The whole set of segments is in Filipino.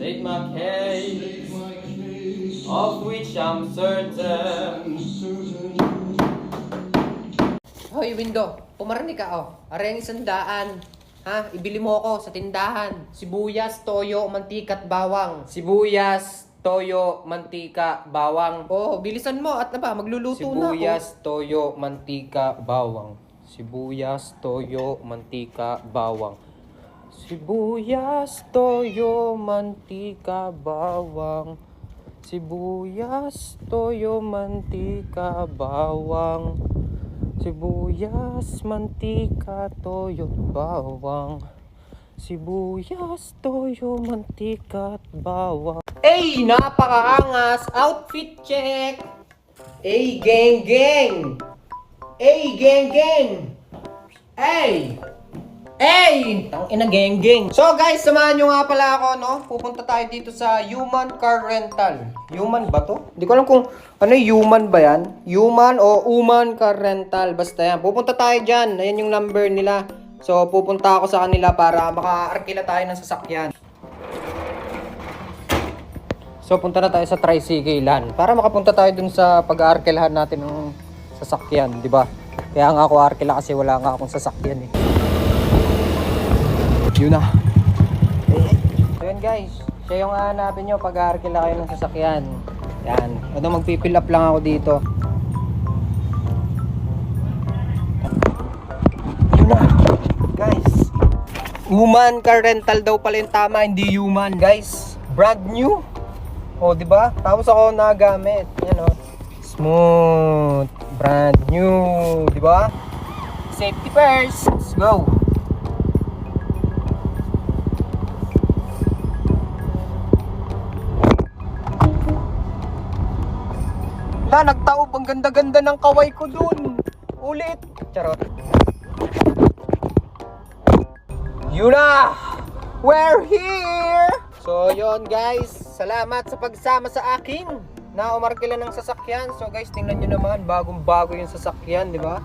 State my case, of which I'm certain. Hoy, Window, pumarani ka, oh. Areng 100. Ha? Ibili mo ako sa tindahan. Sibuyas, toyo, mantika at bawang. Sibuyas, toyo, mantika, bawang. Oh, bilisan mo at na ba, magluluto na ako. Sibuyas, toyo, mantika, bawang. Sibuyas, toyo, mantika, bawang. Sibuyas, toyo, mantika, bawang. Sibuyas, toyo, mantika, bawang. Sibuyas, mantika, toyo, bawang. Sibuyas, toyo, mantika, at bawang. Hey, napakaangas! Outfit check! Hey, gang gang! Hey, gang gang! Hey! Hey! Tangina gang gang! So guys, samahan nyo nga pala ako, no? Pupunta tayo dito sa Human Car Rental. Human ba to? Hindi ko alam kung ano human ba yan? Human o Uman Car Rental. Basta yan. Pupunta tayo dyan. Ayan yung number nila. So pupunta ako sa kanila para maka-arkila tayo ng sasakyan. So punta na tayo sa tricyclean para makapunta tayo dun sa pag-aarkilahan natin ng sasakyan, di ba? Kaya nga ako arkila kasi wala nga akong sasakyan eh. Yun na. So yun guys, siya yung hanapin nyo pag-aarkila kayo ng sasakyan. Yan. Ano, magpipill up lang ako dito. Yun na. Guys. Human Car Rental daw pala yung tama, hindi human. Guys, brand new. O, di ba? Tapos ako nagamit. Yan o. Smooth. Brand new. Di ba? Safety first. Let's go. Nagtaob. Ang ganda-ganda ng kaway ko dun. Ulit. Charot. Yun na. We're here. So yun guys. Salamat sa pagsama sa akin na umarkila ng sasakyan. So guys, tingnan nyo naman. Bagong-bago yung sasakyan, di ba?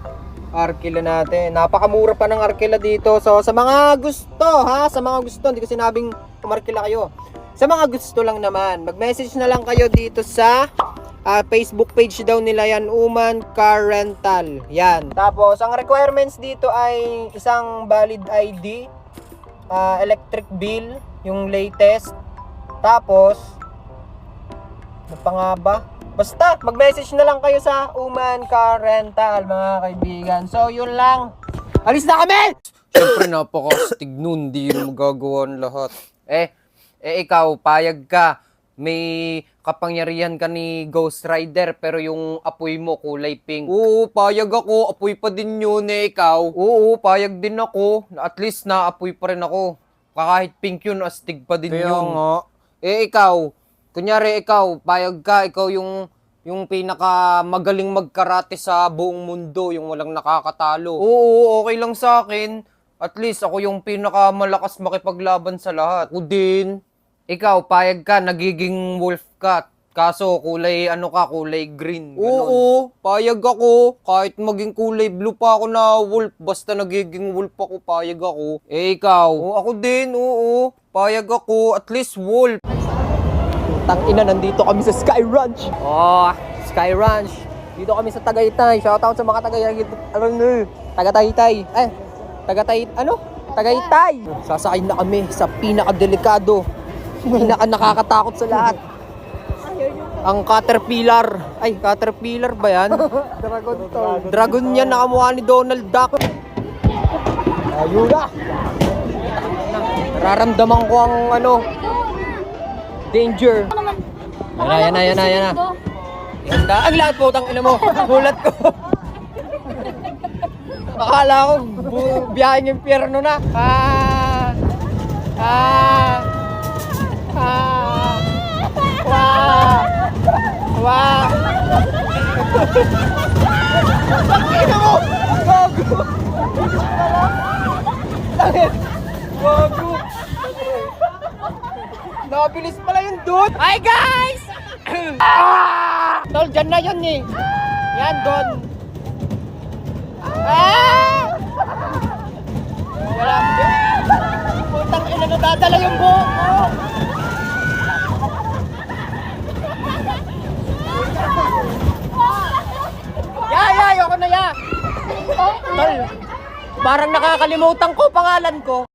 Arkila natin. Napakamura pa ng arkila dito. So sa mga gusto, ha? Sa mga gusto, hindi ko sinabing umarkila kayo. Sa mga gusto lang naman, mag-message na lang kayo dito sa Facebook page daw nila yan, Human Car Rental. Yan. Tapos, ang requirements dito ay isang valid ID, electric bill, yung latest. Tapos, ano pa nga ba? Basta, mag-message na lang kayo sa Human Car Rental, mga kaibigan. So, yun lang. Alis na kami! Siyempre napakastig nun, di mo magagawa ng lahat. Ikaw, payag ka. May kapangyarihan ka ni Ghost Rider pero yung apoy mo kulay pink. Oo, payag ako. Apoy pa din yun ikaw. Oo, payag din ako. At least naapoy pa rin ako. Kahit pink yun, astig pa din Kaya yun. nga. Ikaw, kunyari ikaw, payag ka. Ikaw yung pinaka magaling magkarate sa buong mundo. Yung walang nakakatalo. Oo, okay lang sa akin. At least ako yung pinaka malakas makipaglaban sa lahat. Ako din. Ikaw, payag ka, nagiging wolf ka. Kaso, kulay green. Ganun. Oo, payag ako. Kahit maging kulay blue pa ako na wolf, basta nagiging wolf ako, payag ako. Ikaw? Oo, ako din, oo. Payag ako, at least wolf. Tangina, nandito kami sa Sky Ranch. Oh, Sky Ranch. Dito kami sa Tagaytay. Shoutout sa mga Tagaytay. Tagaytay. Sasakay na kami sa pinakadelikado. Nakakatakot sa lahat. Ang Caterpillar. Ay, Caterpillar ba yan? Dragon to. Dragon yan, nakamukha ni Donald Duck. Ayun na. Nararamdaman ko ang danger. Yan na. Handa ang lahat po, tang ina mo. Gulat ko. Akala ko biyaheng impyerno na. Wow! Ina mo! Gago! Gago! Nabilis pala yung dude! Hi guys! Tol, dyan na yun eh! Yan, doon! Wala. Putang ina, nadadala yung buhok ko! Parang nakakalimutan ko pangalan ko.